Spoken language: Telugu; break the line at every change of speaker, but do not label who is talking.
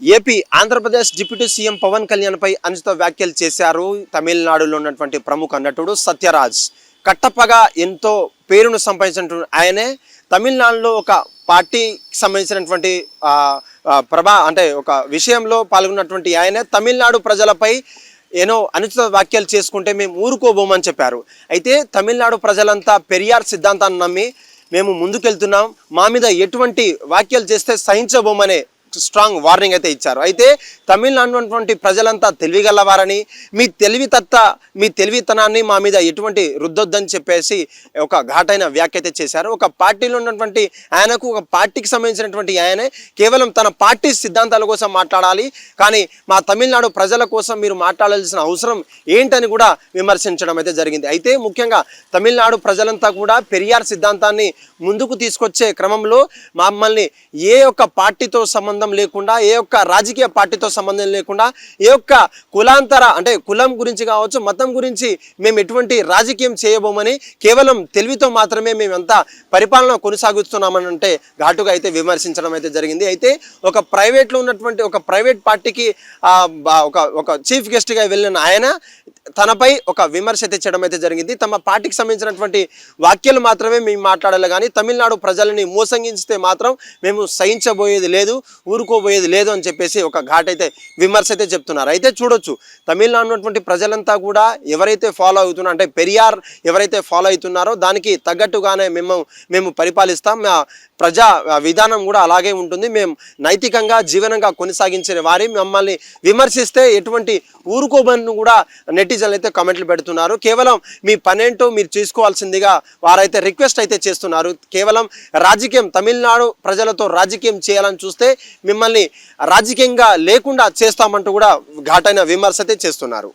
AP Andhra Pradesh deputy CM Pawan Kalyan పై అనుచిత వ్యాఖ్యలు చేశారు తమిళనాడులో ఉన్నటువంటి ప్రముఖ నటుడు సత్యరాజ్. కట్టప్పగా ఎంతో పేరును సంపాదించినటువంటి ఆయనే తమిళనాడులో ఒక పార్టీకి సంబంధించినటువంటి ఒక విషయంలో పాల్గొన్నటువంటి ఆయనే తమిళనాడు ప్రజలపై ఏనో అనుచిత వ్యాఖ్యలు చేసుకుంటే మేము ఊరుకోబోమని చెప్పారు. అయితే తమిళనాడు ప్రజలంతా పెరియార్ సిద్ధాంతాన్ని నమ్మి మేము ముందుకెళ్తున్నాం, మా మీద ఎటువంటి వ్యాఖ్యలు చేస్తే సహించబోమనే స్ట్రాంగ్ వార్నింగ్ అయితే ఇచ్చారు. అయితే తమిళనాడు ప్రజలంతా తెలివిగలవారని, మీ తెలివితనాన్ని మా మీద ఎటువంటి రుద్దొద్దని చెప్పేసి ఒక ఘాటైన వ్యాఖ్య అయితే చేశారు. ఒక పార్టీలో ఉన్నటువంటి ఆయనకు, ఒక పార్టీకి సంబంధించినటువంటి ఆయనే కేవలం తన పార్టీ సిద్ధాంతాల కోసం మాట్లాడాలి, కానీ మా తమిళనాడు ప్రజల కోసం మీరు మాట్లాడాల్సిన అవసరం ఏంటని కూడా విమర్శించడం అయితే జరిగింది. అయితే ముఖ్యంగా తమిళనాడు ప్రజలంతా కూడా పెరియార్ సిద్ధాంతాన్ని ముందుకు తీసుకొచ్చే క్రమంలో మమ్మల్ని ఏ ఒక్క పార్టీతో సంబంధం లేకుండా, ఏ ఒక్క రాజకీయ పార్టీతో సంబంధం లేకుండా, ఏ ఒక్క కులాంతర అంటే కులం గురించి కావచ్చు, మతం గురించి మేము ఎటువంటి రాజకీయం చేయబోమని కేవలం తెలివితో మాత్రమే మేమంతా పరిపాలన కొనసాగిస్తున్నామని అంటే ఘాటుగా అయితే విమర్శించడం అయితే జరిగింది. అయితే ఒక ప్రైవేట్లో ఉన్నటువంటి ఒక ప్రైవేట్ పార్టీకి ఒక చీఫ్ గెస్ట్గా వెళ్ళిన ఆయన తనపై ఒక విమర్శ అయితే చేయడం అయితే జరిగింది. తమ పార్టీకి సంబంధించినటువంటి వాక్యాలు మాత్రమే మేము మాట్లాడాలి, కానీ తమిళనాడు ప్రజలని మోసగించితే మాత్రం మేము సహించబోయేది లేదు, ఊరుకోబోయేది లేదు అని చెప్పేసి ఒక ఘాట్ అయితే విమర్శ అయితే చెప్తున్నారు. అయితే చూడొచ్చు, తమిళనాడు ఉన్నటువంటి ప్రజలంతా కూడా ఎవరైతే ఫాలో అవుతున్నారు అంటే పెరియార్ ఎవరైతే ఫాలో అవుతున్నారో దానికి తగ్గట్టుగానే మేము పరిపాలిస్తాం, ప్రజా విధానం కూడా అలాగే ఉంటుంది, మేము నైతికంగా జీవనంగా కొనసాగించే వారి మమ్మల్ని విమర్శిస్తే ఎటువంటి ఊరుకోబని కూడా నెటిజన్లు అయితే కామెంట్లు పెడుతున్నారు. కేవలం మీ పనేంటో మీరు చేసుకోవాల్సిందిగా వారైతే రిక్వెస్ట్ అయితే చేస్తున్నారు. కేవలం రాజకీయం, తమిళనాడు ప్రజలతో రాజకీయం చేయాలని చూస్తే మిమ్మల్ని రాజకీయంగా లేకుండా చేస్తామంటూ కూడా ఘాటైన విమర్శ అయితే చేస్తున్నారు.